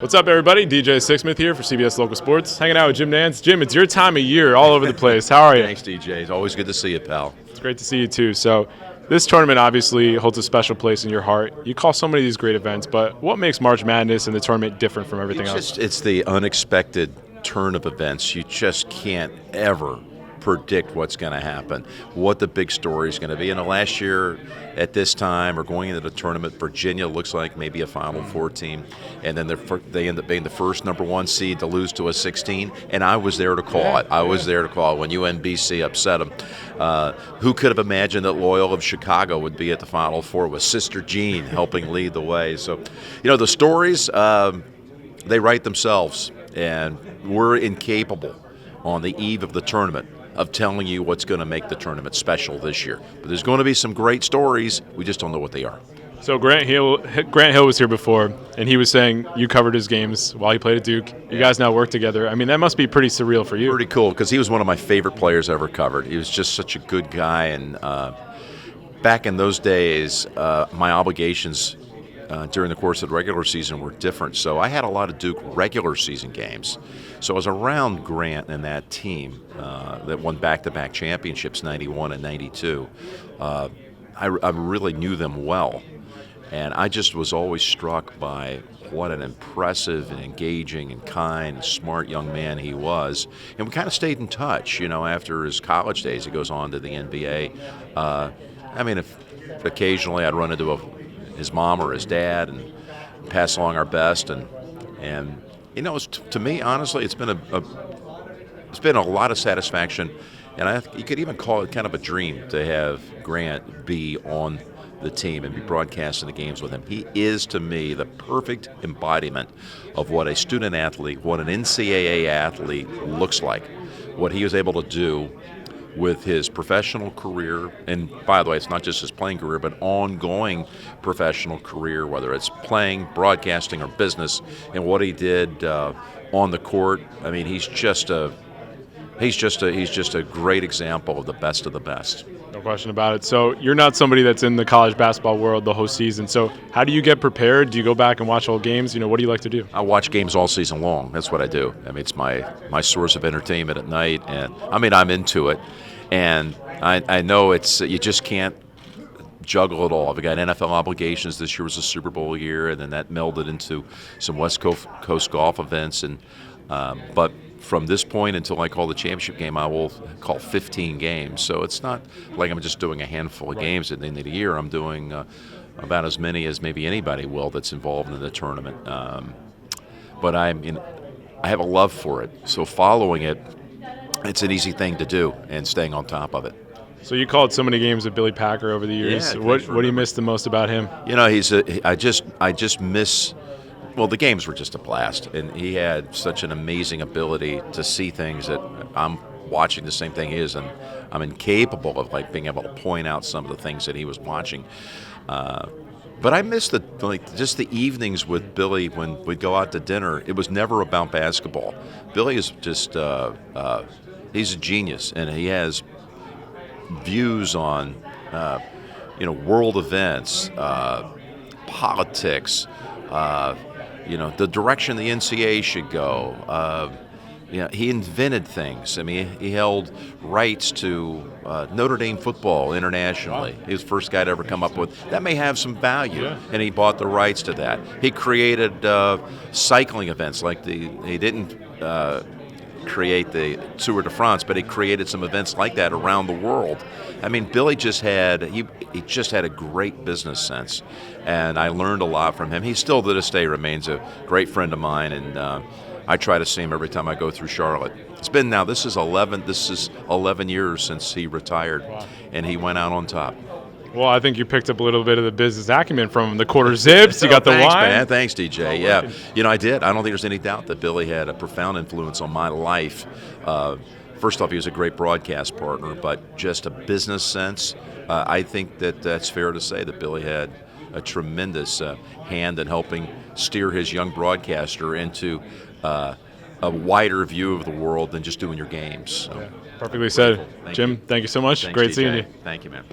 What's up, everybody? DJ Sixsmith here for CBS Local Sports. Hanging out with Jim Nantz. Jim, it's your time of year all over the place. How are you? Thanks, DJ. It's always good to see you, pal. It's great to see you, too. So this tournament obviously holds a special place in your heart. You call so many of these great events, but what makes March Madness and the tournament different from everything else? It's the unexpected turn of events. You just can't ever predict what's going to happen, what the big story is going to be. And last year at this time, or going into the tournament, Virginia looks like maybe a Final Four team, and then they end up being the first number one seed to lose to a 16, and I was there to call it. I was there to call it when UNBC upset them. Who could have imagined that Loyola of Chicago would be at the Final Four with Sister Jean helping lead the way? So, the stories, they write themselves, and we're incapable on the eve of the tournament of telling you what's going to make the tournament special this year. But there's going to be some great stories. We just don't know what they are. So Grant Hill was here before, and he was saying you covered his games while he played at Duke. You guys now work together. I mean, that must be pretty surreal for you. Pretty cool, because he was one of my favorite players I ever covered. He was just such a good guy, and back in those days, my obligations during the course of the regular season were different. So I had a lot of Duke regular season games. So I was around Grant and that team that won back-to-back championships, 91 and 92. I really knew them well. And I just was always struck by what an impressive and engaging and kind and smart young man he was. And we kind of stayed in touch, after his college days. He goes on to the NBA. If occasionally I'd run into his mom or his dad and pass along our best, and to me, honestly, it's been a lot of satisfaction, and you could even call it kind of a dream to have Grant be on the team and be broadcasting the games with him. He is, to me, the perfect embodiment of what a student athlete, what an NCAA athlete looks like, what he was able to do with his professional career. And by the way, it's not just his playing career, but ongoing professional career, whether it's playing, broadcasting, or business, and what he did on the court. I mean, he's just a great example of the best of the best. No question about it. So you're not somebody that's in the college basketball world the whole season. So how do you get prepared? Do you go back and watch old games? What do you like to do? I watch games all season long. That's what I do. It's my source of entertainment at night, and I'm into it. And I know you just can't juggle it all. I've got NFL obligations. This year was a Super Bowl year, and then that melded into some West Coast golf events. And but from this point until I call the championship game, I will call 15 games. So it's not like I'm just doing a handful of games at the end of the year. I'm doing about as many as maybe anybody will that's involved in the tournament. But I have a love for it. So following it, it's an easy thing to do, and staying on top of it. So you called so many games with Billy Packer over the years. Yeah, what do you miss the most about him? I just miss. Well, the games were just a blast, and he had such an amazing ability to see things that I'm watching the same thing he is, and I'm incapable of being able to point out some of the things that he was watching. But I miss just the evenings with Billy when we'd go out to dinner. It was never about basketball. Billy is just he's a genius, and he has views on world events, politics, the direction the NCAA should go. He invented things. He held rights to Notre Dame football internationally. He was the first guy to ever come up with that. May have some value, and he bought the rights to that. He created cycling events he didn't create the Tour de France, but he created some events like that around the world. Billy just had a great business sense, and I learned a lot from him. He still to this day remains a great friend of mine, and I try to see him every time I go through Charlotte. It's been now, this is 11 years since he retired, and he went out on top. Well, I think you picked up a little bit of the business acumen from the quarter zips. You got the thanks, wine. Man. Thanks, DJ. Yeah, I did. I don't think there's any doubt that Billy had a profound influence on my life. First off, he was a great broadcast partner, but just a business sense, I think that's fair to say that Billy had a tremendous hand in helping steer his young broadcaster into a wider view of the world than just doing your games. So. Yeah, perfectly said. Jim, thank you so much. Thanks, Great DJ. seeing you. Thank you, man.